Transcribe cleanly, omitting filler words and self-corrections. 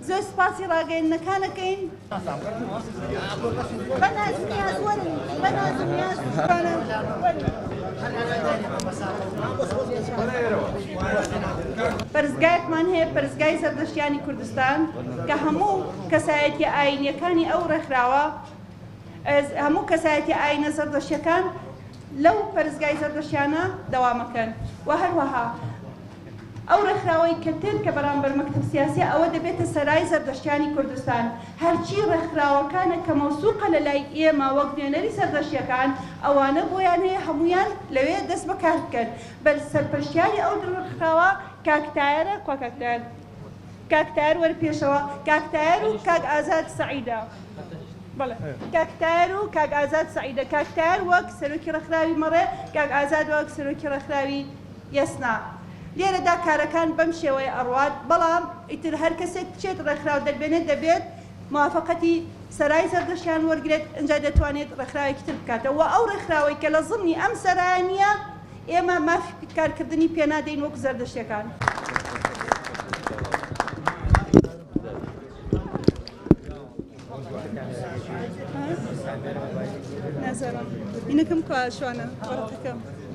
زۆر سپاسی ڕاگەیەندنەکانەکەین بەناز نیاز وەرن بەناز نیاز پەرستگایەکمان هەیە پەرستگای زەردەشتیانی کوردستان کە هەموو کەسایەتی ئاینیەکانی ئەو ڕێکخراوە هەموو کەسایەتی ئاینە زەردەشتیەکان لەو پەرستگای زەردەشتیانە دەوامەکەن و هەروەها ئەو ڕێکخراوەی کە تێکە بەرامبەر مەکتەب سیاسی ئەوە دەبێتە سەرای زەردەشتیانی کوردستان هەرچی ڕێکخراوەکانە کە مەوسوقە لە لای ئێمە وەک نوێنەری سەردەشتیەکان ئەوانە بۆیان هەیە هەمویان لەوێ دەست بەکار بکەن بە سەرپەرشتیاری ئەو ڕێکخراوە کاکتایرە کاکتایر وەرە پێشەوە کاکتایر و کاک ئازاد سەعیدە بەڵێ کاکتایر و کاک ئازاد سەعیدە کاکتایر وەک سەرۆکی ڕێکخراوی مەڕێ کاک ئازاد وەک سەرۆکی ڕێکخراوی یەسنا لێرەدا کارەکان بەم شێوەیە ئەڕوات بەڵام ئیتر هەر کەسێک بچێت ڕێکخراو دەربێنێت دەبێت موافقەتی سەرای زەردەشتیان وەرگێت ئەنجا دەتوانێت ڕێکخراوێکی تر بکاتەوە و ئەو ڕێکخراوەی کە لە ضمنی ئەم سەرایانە ئێمە مافی کارکردنی پێنادەین وەکو زەردەشتیەکان. نازانم اینەکەم شوانە وەرەقەکەم